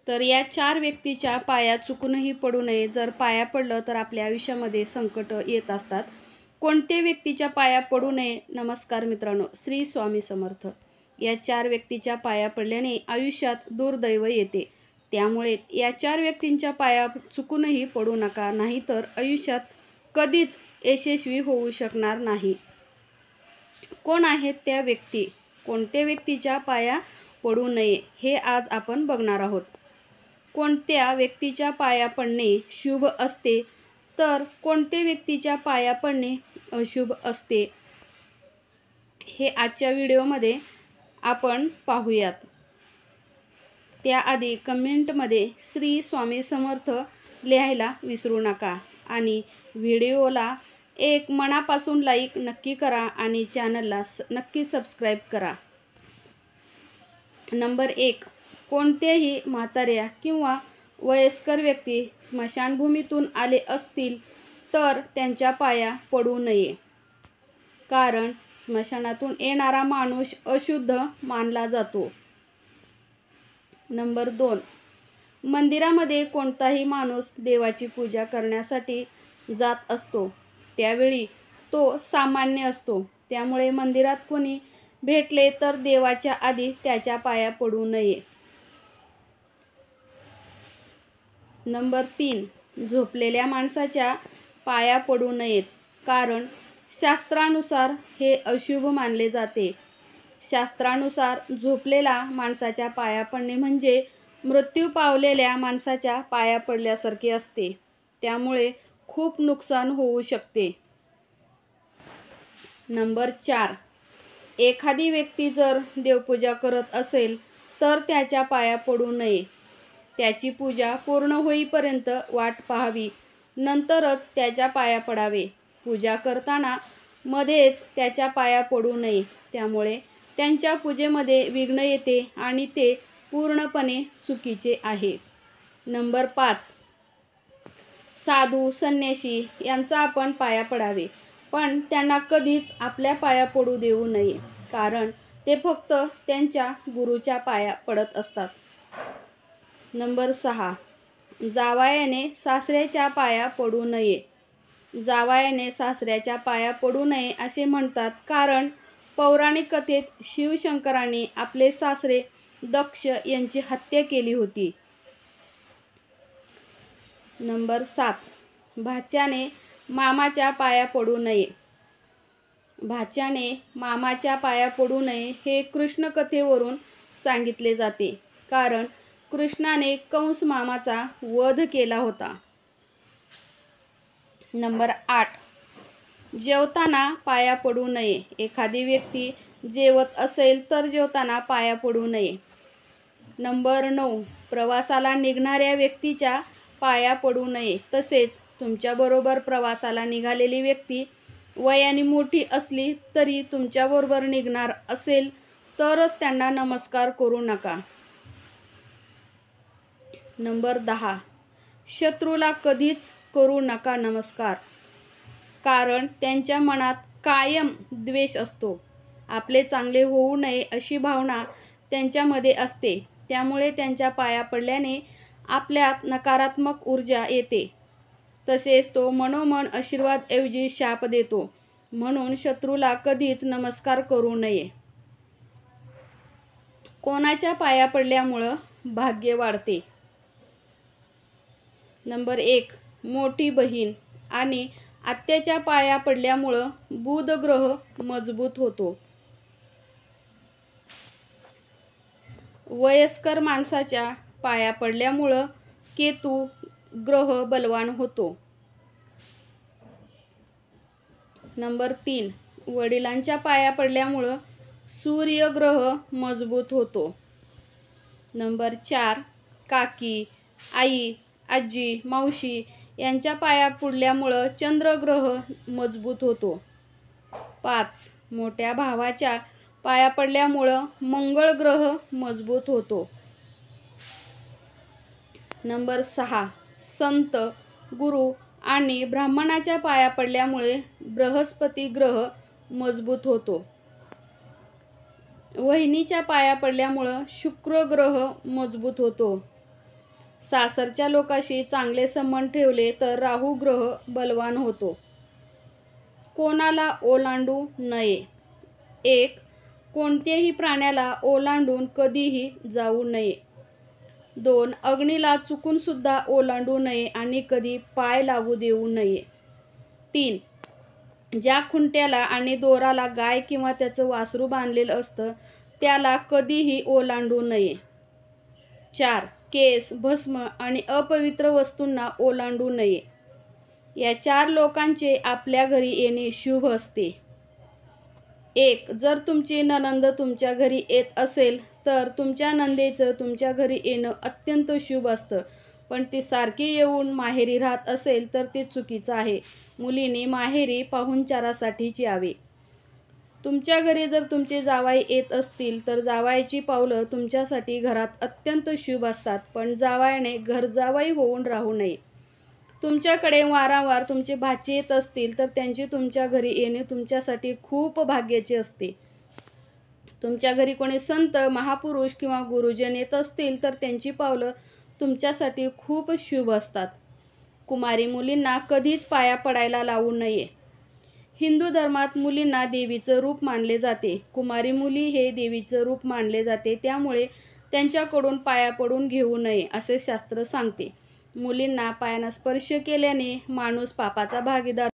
तर या 4 व्यक्तीच्या पाया चुकूनही पडू नये. जर पाया पडलं तर आपल्या आयुष्यामध्ये संकट येत असतात. कोणते व्यक्तीच्या पाया पडू नये? नमस्कार मित्रांनो, श्री स्वामी समर्थ. या 4 व्यक्तीच्या पाया पडल्याने आयुष्यात दुर्दैव येते. त्यामुळे या 4 व्यक्तींच्या पाया चुकूनही पडू नका, नाहीतर आयुष्यात कधीच यशस्वी होऊ शकणार नाही. कोण आहेत त्या व्यक्ती? कोणत्या व्यक्तीच्या पाया पडू नये हे आज आपण बघणार आहोत. कोणत्या व्यक्तीच्या पाया पडणे शुभ असते, तर कोणत्या व्यक्तीच्या पाया पडणे अशुभ असते, हे आजच्या व्हिडिओमध्ये आपण पाहूयात. त्याआधी कमेंटमध्ये श्री स्वामी समर्थ लिहायला विसरू नका आणि व्हिडिओला एक मनापासून लाईक नक्की करा आणि चॅनलला नक्की सबस्क्राईब करा. नंबर 1. कोणत्याही म्हाताऱ्या किंवा वयस्कर व्यक्ती स्मशानभूमीतून आले असतील तर त्यांच्या पाया पडू नये, कारण स्मशानातून येणारा माणूस अशुद्ध मानला जातो. नंबर 2. मंदिरामध्ये कोणताही माणूस देवाची पूजा करण्यासाठी जात असतो, त्यावेळी तो सामान्य असतो. त्यामुळे मंदिरात कोणी भेटले तर देवाच्या आधी त्याच्या पाया पडू नये. नंबर 3. झोपलेल्या माणसाच्या पाया पडू नयेत, कारण शास्त्रानुसार हे अशुभ मानले जाते. शास्त्रानुसार झोपलेल्या माणसाच्या पाया पडणे म्हणजे मृत्यू पावलेल्या माणसाच्या पाया पडल्यासारखे असते. त्यामुळे खूप नुकसान होऊ शकते. नंबर 4. एखादी व्यक्ती जर देवपूजा करत असेल तर त्याच्या पाया पडू नये. त्याची पूजा पूर्ण होईपर्यंत वाट पाहावी, नंतरच त्याच्या पाया पडावे. पूजा करताना मध्येच त्याच्या पाया पडू नये, त्यामुळे त्यांच्या पूजेमध्ये विघ्न येते आणि ते पूर्णपणे चुकीचे आहे. नंबर 5. साधू संन्यासी यांचा आपण पाया पडावे, पण त्यांना कधीच आपल्या पाया पडू देऊ नये, कारण ते फक्त त्यांच्या गुरूच्या पाया पडत असतात. नंबर 6. जावयाने सासऱ्याच्या पाया पडू नये. जावयाने सासऱ्याच्या पाया पडू नये असे म्हणतात, कारण पौराणिक कथेत शिवशंकराने आपले सासरे दक्ष यांची हत्या केली होती. नंबर 7. भाच्याने मामाच्या पाया पडू नये. भाच्याने मामाच्या पाया पडू नये हे कृष्ण कथेवरून सांगितले जाते, कारण कृष्णाने कंस मामाचा वध केला होता. नंबर 8. जेवताना पाया पडू नये. एखादी व्यक्ती जेवत असेल तर जेवताना पाया पडू नये. नंबर 9. प्रवासाला निघणाऱ्या व्यक्तीच्या पाया पडू नये. तसेच तुमच्याबरोबर प्रवासाला निघालेली व्यक्ती वयाने मोठी असली तरी तुमच्याबरोबर निघणार असेल तरच त्यांना नमस्कार करू नका. नंबर 10. शत्रूला कधीच करू नका नमस्कार, कारण त्यांच्या मनात कायम द्वेष असतो. आपले चांगले होऊ नये अशी भावना त्यांच्यामध्ये असते. त्यामुळे त्यांच्या पाया पडल्याने आपल्यात नकारात्मक ऊर्जा येते. तसेच तो मनोमन आशीर्वादाऐवजी शाप देतो. म्हणून शत्रूला कधीच नमस्कार करू नये. कोणाच्या पाया पडल्यामुळं भाग्य वाढते? नंबर 1. मोठी बहीण आणि आत्याच्या पाया पडल्यामुळं बुध ग्रह मजबूत होतो. वयस्कर माणसाच्या पाया पडल्यामुळं केतू ग्रह बलवान होतो. नंबर 3. वडिलांच्या पाया पडल्यामुळं सूर्य ग्रह मजबूत होतो. नंबर 4. काकी, आई, आजी, मावशी यांच्या पाया पडल्यामुळं चंद्र ग्रह मजबूत होतो. 5. मोठ्या भावाच्या पाया पडल्यामुळं मंगळ ग्रह मजबूत होतो. नंबर 6. संत, गुरु आणि ब्राह्मणाच्या पाया पडल्यामुळे बृहस्पती ग्रह मजबूत होतो. वहिनीच्या पाया पडल्यामुळं शुक्र ग्रह मजबूत होतो. सासरच्या लोकांशी चांगले संबंध ठेवले तर राहू ग्रह बलवान होतो. कोणाला ओलांडू नये. 1. कोणत्याही प्राण्याला ओलांडून कधीही जाऊ नये. 2. अग्नीला चुकूनसुद्धा ओलांडू नये आणि कधी पाय लागू देऊ नये. 3. ज्या खुंट्याला आणि दोराला गाय किंवा त्याचं वासरू बांधलेलं असतं त्याला कधीही ओलांडू नये. 4. केस, भस्म आणि अपवित्र वस्तूंना ओलांडू नये. या 4 लोकांचे आपल्या घरी येणे शुभ असते. 1. जर तुमची नणंद तुमच्या घरी येत असेल तर तुमच्या नंदेचं तुमच्या घरी येणं अत्यंत शुभ असतं. पण ती सारखी येऊन माहेरी राहत असेल तर ते चुकीचं आहे. मुलींनी माहेरी पाहुणचारासाठीच यावे. तुमच्या घरी जर तुमचे जावई येत असतील तर जावयाची पावलं तुमच्यासाठी घरात अत्यंत शुभ असतात. पण जावयाने घरजावई होऊन राहू नये. तुमच्याकडे वारंवार तुमचे भाचे येत असतील तर त्यांचे तुमच्या घरी येणे तुमच्यासाठी खूप भाग्याचे असते. तुमच्या घरी कोणी संत, महापुरुष किंवा गुरुजन येत असतील तर त्यांची पावलं तुमच्यासाठी खूप शुभ असतात. कुमारी मुलींना कधीच पाया पडायला लावू नये. हिंदू धर्मात मुलींना देवीचं रूप मानले जाते. कुमारी मुली हे देवीचं रूप मानले जाते, त्यामुळे त्यांच्याकडून पाया पडून घेऊ नये असे शास्त्र सांगते. मुलींना पायांना स्पर्श केल्याने माणूस पापाचा भागीदार